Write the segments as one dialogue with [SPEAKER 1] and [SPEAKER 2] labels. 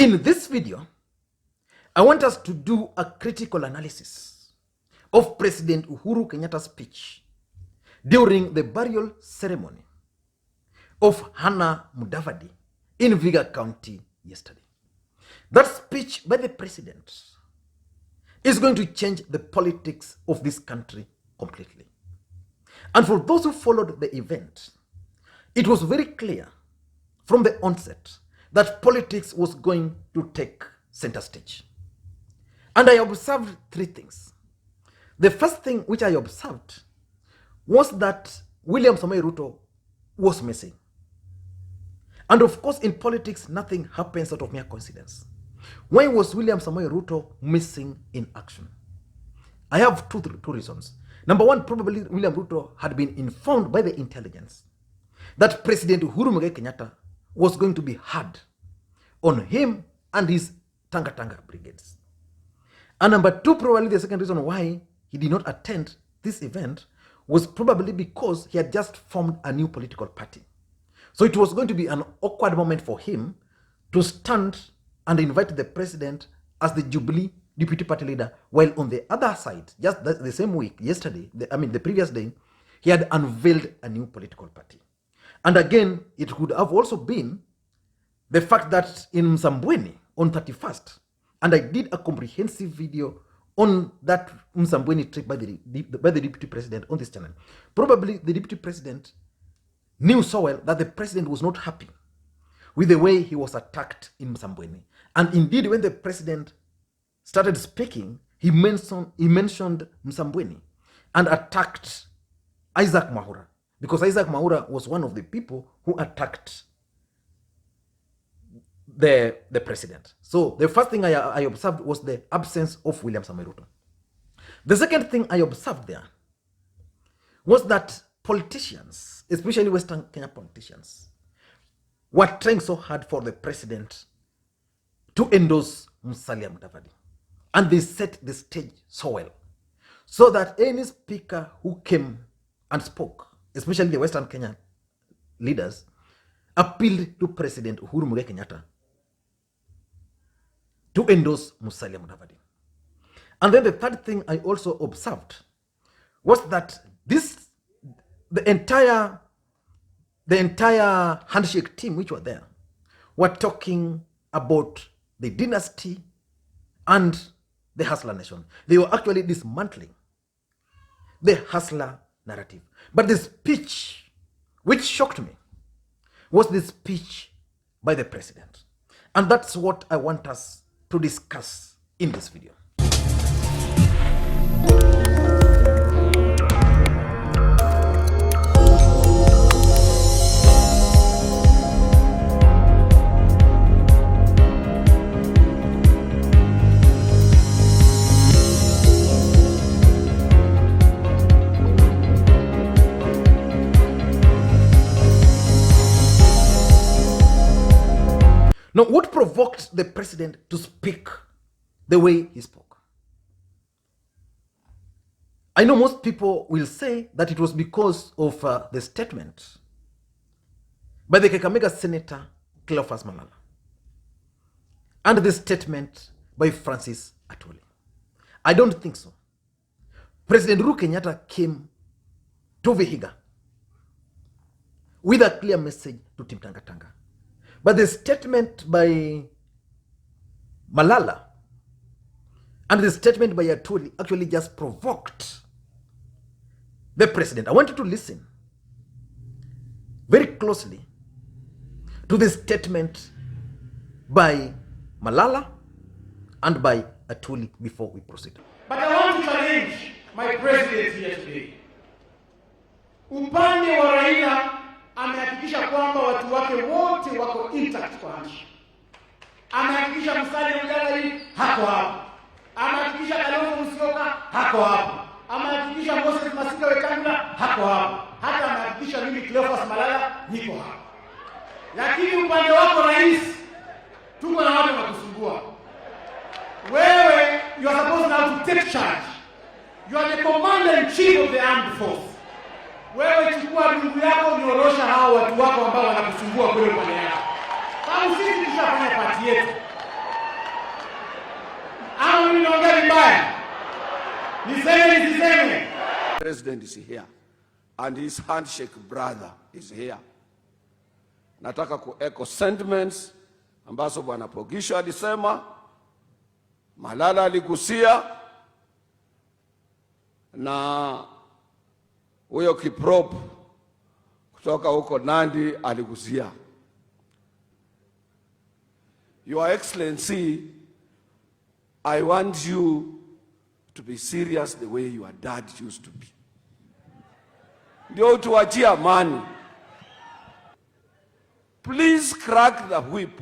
[SPEAKER 1] In this video, I want us to do a critical analysis of President Uhuru Kenyatta's speech during the burial ceremony of Hannah Mudavadi in Vihiga County yesterday. That speech by the president is going to change the politics of this country completely. And for those who followed the event, it was very clear from the onset that politics was going to take center stage. And I observed three things. The first thing which I observed was that William Samoei Ruto was missing. And of course, in politics, nothing happens out of mere coincidence. Why was William Samoei Ruto missing in action? I have two reasons. Number one, probably William Ruto had been informed by the intelligence that President Uhuru Kenyatta was going to be hard on him and his TANGATANGA brigades. And number two, probably the second reason why he did not attend this event was probably because he had just formed a new political party. So it was going to be an awkward moment for him to stand and invite the president as the Jubilee deputy party leader, while on the other side, just the same week, yesterday, the previous day, he had unveiled a new political party. And again, it could have also been the fact that in Msambweni on 31st, and I did a comprehensive video on that Msambweni trip by the deputy president on this channel. Probably the deputy president knew so well that the president was not happy with the way he was attacked in Msambweni. And indeed, when the president started speaking, he mentioned Msambweni and attacked Isaac Mwaura, because Isaac Mwaura was one of the people who attacked the president. So the first thing I observed was the absence of William Samoei Ruto. The second thing I observed there was that politicians, especially Western Kenya politicians, were trying so hard for the president to endorse Musalia Mudavadi. And they set the stage so well, so that any speaker who came and spoke, especially the Western Kenya leaders, appealed to President Uhuru Kenyatta to endorse Musalia Mudavadi. And then the third thing I also observed was that the entire handshake team which were there were talking about the dynasty and the hustler nation. They were actually dismantling the hustler narrative. But the speech which shocked me was the speech by the president. And that's what I want us to discuss in this video. Now, what provoked the president to speak the way he spoke? I know most people will say that it was because of the statement by the Kakamega Senator Cleophas Malala and the statement by Francis Atwoli. I don't think so. President Uhuru Kenyatta came to Vihiga with a clear message to Team TANGATANGA. But the statement by Malala and the statement by Atwoli actually just provoked the president. I want you to listen very closely to the statement by Malala and by Atwoli before we proceed.
[SPEAKER 2] But I want to challenge my president here today. Upande wa Raila amehakikisha kwamba watu wake wote wako intact kwa nchi. Amehakikisha Musalia Mudavadi hako hapo. Amehakikisha Cleophas hako hapo. Amehakikisha Moses Masika Wetangula hako hapo. Hata amehakikisha mimi Cleophas Malala niko hapo. Lakini upande wako rais, tuko na watu wanakusumbua. Wewe, you are supposed now to take charge. You are the commander-in-chief of the armed force. Wewe chukua ndugu yako, nyorosha hao watu wako ambao wanakusumbua kule pale yako. Kama sisi tushafanya pati yetu. vibaya? Niseme nisiseme?
[SPEAKER 3] President is here and his handshake brother is here. Nataka ku-echo sentiments ambazo Bwana Pogisho alisema, Malala aligusia, na huyo Kiprop kutoka huko Nandi aligusia. Your Excellency, I want you to be serious the way your dad used to be. Ndio tuachie amani. Please crack the whip.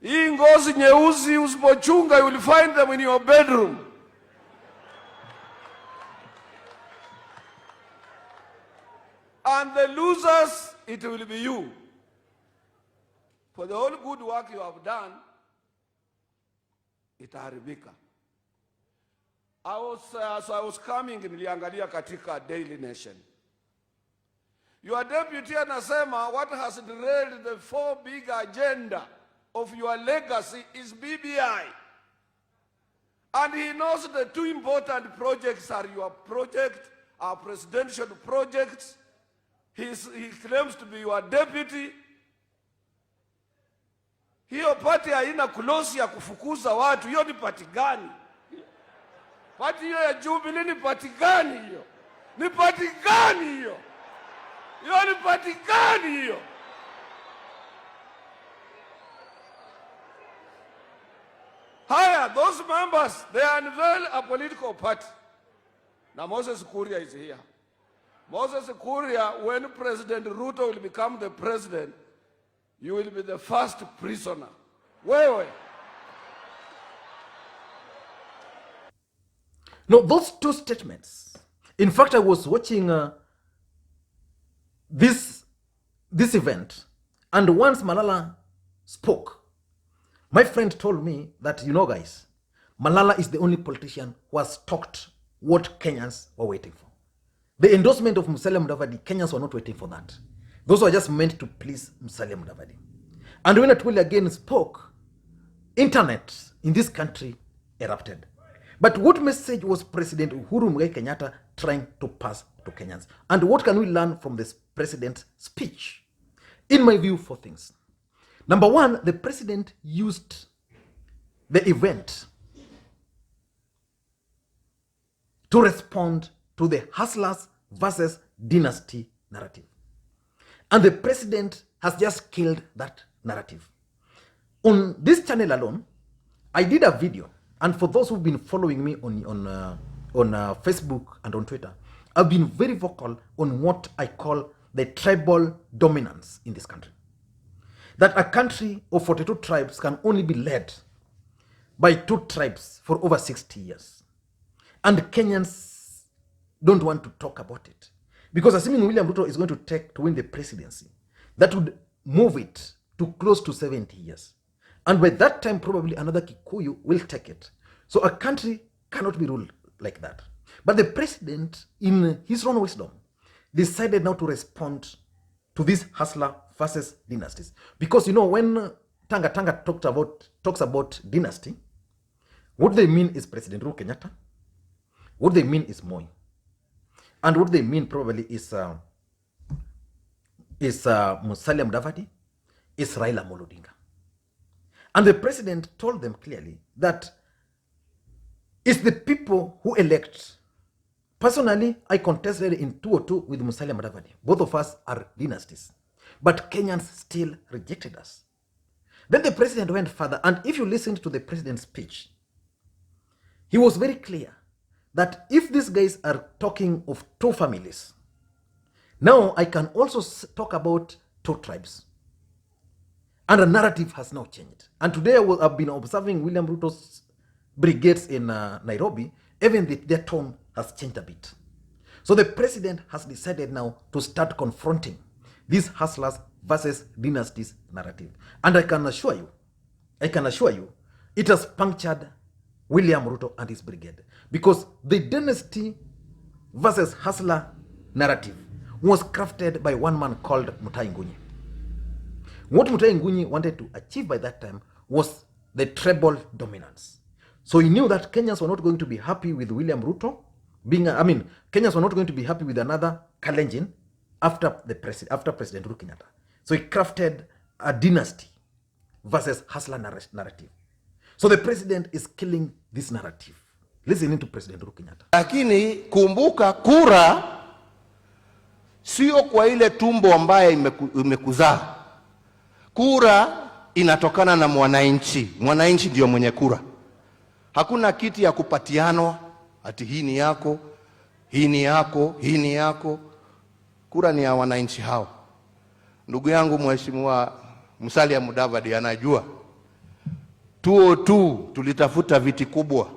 [SPEAKER 3] Hii ngozi nyeusi usipochunga, you will find them in your bedroom. And the losers, it will be you. For the whole good work you have done, itaharibika. As I was coming, niliangalia katika Daily Nation. Your deputy anasema what has derailed the 4 big agenda of your legacy is BBI. And he knows the 2 important projects are your project, our presidential projects. He claims to be your deputy. Hiyo party haina klosi ya kufukuza watu. Hiyo ni party gani? Party hiyo ya Jubilee ni party gani hiyo? Ni party gani hiyo? Hiyo ni party gani hiyo? Haya, those members, they unveil a political party. Now Moses Kuria is here. Moses Kuria, when President Ruto will become the president, you will be the first prisoner. Wewe.
[SPEAKER 1] No, those 2 statements. In fact, I was watching this event, and once Malala spoke, my friend told me that, you know, guys, Malala is the only politician who has talked what Kenyans were waiting for. The endorsement of Musalia Mudavadi, Kenyans were not waiting for that. Those were just meant to please Musalia Mudavadi. And when Atwoli again spoke, internet in this country erupted. But what message was President Uhuru Kenyatta trying to pass to Kenyans? And what can we learn from this president's speech? In my view, 4 things. Number 1, the president used the event to respond to the hustlers versus dynasty narrative. And the president has just killed that narrative. On this channel alone, I did a video, and for those who've been following me on Facebook and on Twitter, I've been very vocal on what I call the tribal dominance in this country. That a country of 42 tribes can only be led by 2 tribes for over 60 years. And Kenyans don't want to talk about it. Because assuming William Ruto is going to win the presidency, that would move it to close to 70 years. And by that time, probably another Kikuyu will take it. So a country cannot be ruled like that. But the president, in his own wisdom, decided now to respond to this hustler versus dynasties. Because, you know, when TANGATANGA talks about dynasty, what they mean is President Uhuru Kenyatta. What they mean is Moi. And what they mean probably is Musalia Mudavadi, is Raila Odinga. And the president told them clearly that it's the people who elect. Personally, I contested in 2002 with Musalia Mudavadi. Both of us are dynasties. But Kenyans still rejected us. Then the president went further, and if you listened to the president's speech, he was very clear that if these guys are talking of 2 families, now I can also talk about 2 tribes. And the narrative has now changed. And today I've been observing William Ruto's brigades in Nairobi. Even their tone has changed a bit. So the president has decided now to start confronting these hustlers versus dynasties narrative. And I can assure you, it has punctured William Ruto and his brigade. Because the dynasty versus hustler narrative was crafted by one man called Mutahi Ngunyi. What Mutahi Ngunyi wanted to achieve by that time was the tribal dominance. So he knew that Kenyans were not going to be happy with William Ruto Kenyans were not going to be happy with another Kalenjin after President Uhuru Kenyatta. So he crafted a dynasty versus hustler narrative. So the president is killing this narrative. Listening to President Uhuru Kenyatta.
[SPEAKER 4] Lakini kumbuka, kura sio kwa ile tumbo ambaye imekuzaa. Kura inatokana na mwananchi. Mwananchi ndio mwenye kura. Hakuna kiti ya kupatianwa ati hii ni yako, hii ni yako, hii ni yako. Kura ni ya wananchi hao. Ndugu yangu Mheshimiwa Musalia Mudavadi anajua 2002 tulitafuta viti kubwa,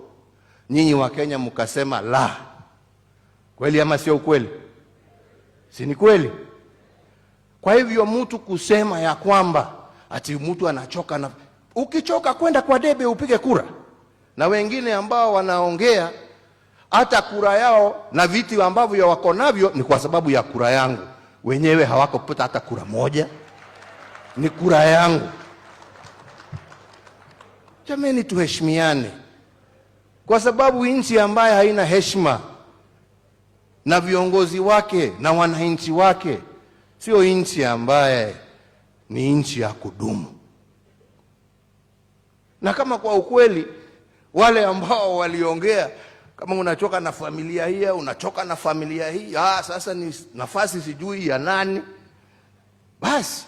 [SPEAKER 4] nyinyi wa Kenya mkasema la. Kweli ama sio kweli? Si ni kweli? Kwa hivyo mtu kusema ya kwamba ati mtu anachoka na ukichoka kwenda kwa debe upige kura. Na wengine ambao wanaongea hata kura yao na viti ambavyo wako navyo ni kwa sababu ya kura yangu. Wenyewe hawakupata hata kura moja. Ni kura yangu. Jameni, tuheshimiane. Kwa sababu nchi ambaye haina heshima na viongozi wake na wananchi wake sio nchi ambaye ni nchi ya kudumu. Na kama kwa ukweli wale ambao waliongea kama unachoka na familia hii, unachoka na familia hii, sasa ni nafasi sijui ya nani, basi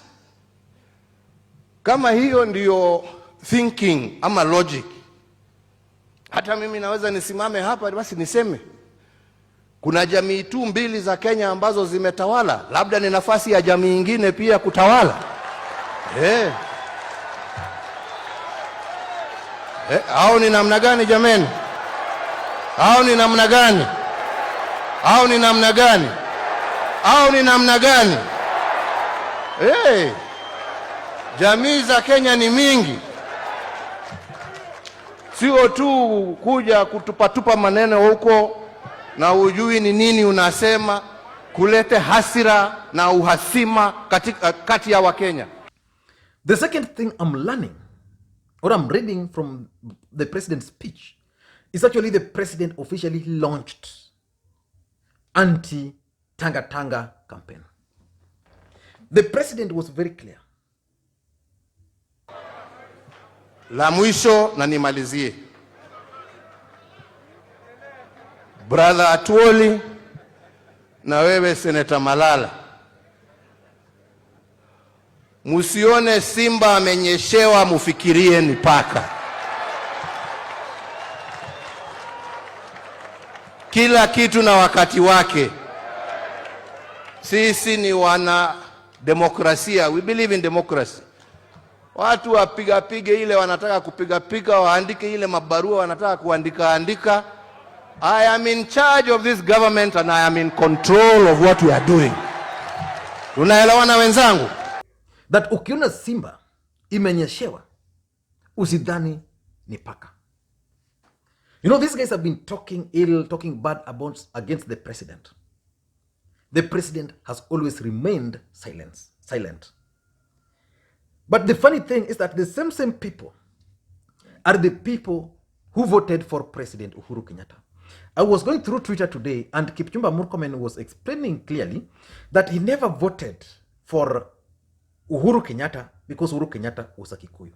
[SPEAKER 4] kama hiyo ndiyo thinking ama logic, hata mimi naweza nisimame hapa basi niseme kuna jamii tu mbili za Kenya ambazo zimetawala, labda ni nafasi ya jamii nyingine pia kutawala. Au ni namna gani jameni? Au ni namna gani? Au ni namna gani? Au ni namna gani? Jamii za Kenya ni mingi. Sio tu kuja kutupatupa maneno huko na ujui ni nini unasema, kulete hasira na uhasima kati ya Wakenya.
[SPEAKER 1] The second thing I'm learning or I'm reading from the president's speech is actually the president officially launched anti-Tangatanga campaign. The president was very clear.
[SPEAKER 4] La mwisho na nimalizie. Brother Atwoli na wewe Senator Malala, musione simba amenyeshewa mufikirie ni paka. Kila kitu na wakati wake. Sisi ni wana demokrasia. We believe in democracy. Watu wapige ile wanataka kupiga, waandike ile mabarua wanataka kuandika. I am in charge of this government and I am in control of what we are doing. Unaelewana wenzangu?
[SPEAKER 1] That ukiona simba imenyeshewa usidhani ni paka. You know, these guys have been talking bad against the president. The president has always remained silent. But the funny thing is that the same people are the people who voted for President Uhuru Kenyatta. I was going through Twitter today and Kipchumba Murkomen was explaining clearly that he never voted for Uhuru Kenyatta because Uhuru Kenyatta was a Kikuyu.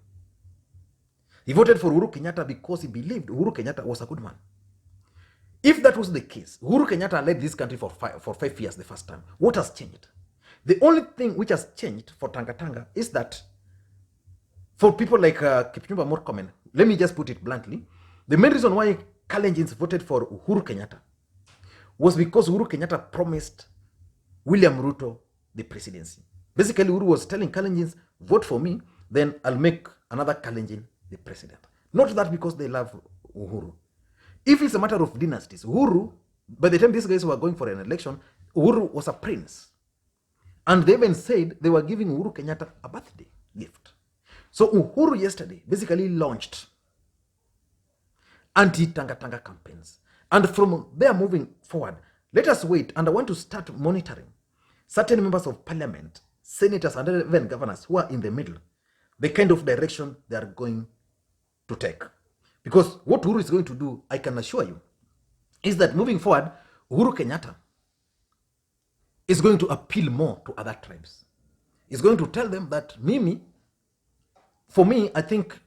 [SPEAKER 1] He voted for Uhuru Kenyatta because he believed Uhuru Kenyatta was a good man. If that was the case, Uhuru Kenyatta led this country for 5 years the first time. What has changed? The only thing which has changed for Tangatanga is that for people like Kipchumba Murkomen, let me just put it bluntly, the main reason why Kalenjins voted for Uhuru Kenyatta was because Uhuru Kenyatta promised William Ruto the presidency. Basically, Uhuru was telling Kalenjins, vote for me, then I'll make another Kalenjin the president. Not that because they love Uhuru. If it's a matter of dynasties, Uhuru, by the time these guys were going for an election, Uhuru was a prince. And they even said they were giving Uhuru Kenyatta a birthday gift. So Uhuru yesterday basically launched anti-Tangatanga campaigns. And from there moving forward, let us wait, and I want to start monitoring certain members of parliament, senators, and even governors who are in the middle, the kind of direction they are going to take. Because what Uhuru is going to do, I can assure you, is that moving forward, Uhuru Kenyatta is going to appeal more to other tribes. He's going to tell them that for me, I think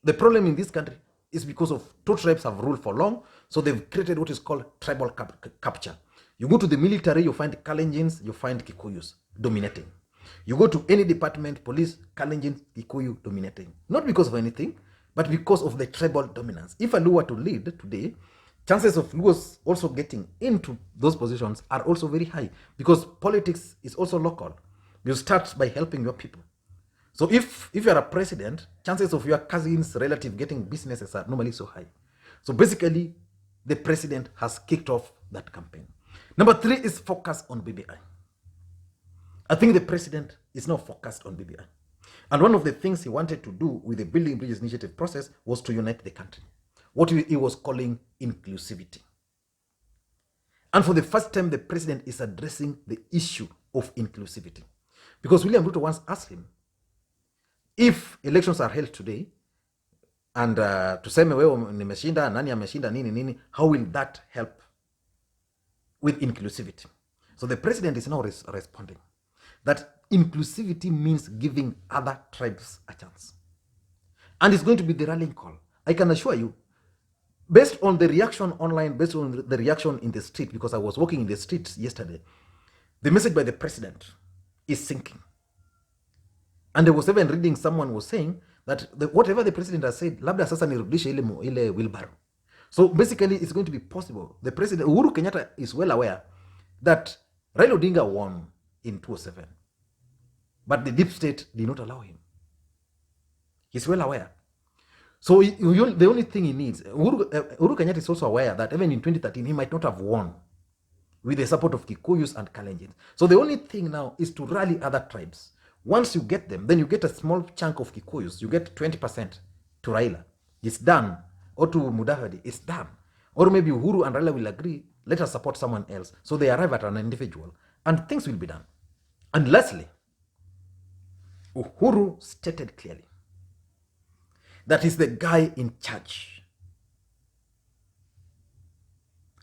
[SPEAKER 1] the problem in this country is because of two tribes have ruled for long, so they've created what is called tribal capture. You go to the military, you find Kalenjins, you find Kikuyus dominating. You go to any department, police, Kalenjin, Kikuyu dominating. Not because of anything, but because of the tribal dominance. If a Luo were to lead today, chances of Luos also getting into those positions are also very high, because politics is also local. You start by helping your people. So if you're a president, chances of your cousin's relative getting businesses are normally so high. So basically, the president has kicked off that campaign. Number 3 is focus on BBI. I think the president is now focused on BBI. And one of the things he wanted to do with the Building Bridges Initiative process was to unite the country. What he was calling inclusivity. And for the first time, the president is addressing the issue of inclusivity. Because William Ruto once asked him, if elections are held today, and tuseme wewe nimeshinda, nani ameshinda, nini, how will that help with inclusivity? So the president is now responding that inclusivity means giving other tribes a chance. And it's going to be the rallying call. I can assure you, based on the reaction online, based on the reaction in the street, because I was walking in the streets yesterday, the message by the president is sinking. And I was even reading, someone was saying that whatever the president has said, labda sasa nirudishe ile wheelbarrow. So basically, it's going to be possible. The president, Uhuru Kenyatta, is well aware that Raila Odinga won in 2007. But the deep state did not allow him. He's well aware. So the only thing he needs, Uhuru Kenyatta is also aware that even in 2013, he might not have won with the support of Kikuyus and Kalenjins. So the only thing now is to rally other tribes. Once you get them, then you get a small chunk of Kikuyus. You get 20% to Raila. It's done. Or to Mudavadi. It's done. Or maybe Uhuru and Raila will agree, let us support someone else. So they arrive at an individual. And things will be done. And lastly, Uhuru stated clearly that he's the guy in charge.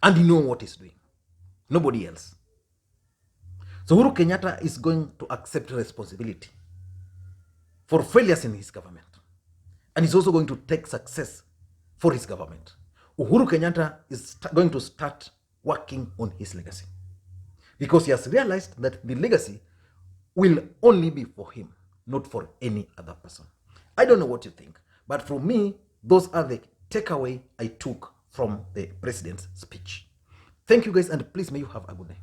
[SPEAKER 1] And he knows what he's doing. Nobody else. So Uhuru Kenyatta is going to accept responsibility for failures in his government. And he's also going to take success for his government. Uhuru Kenyatta is going to start working on his legacy. Because he has realized that the legacy will only be for him, not for any other person. I don't know what you think, but for me, those are the takeaway I took from the president's speech. Thank you guys, and please may you have a good day.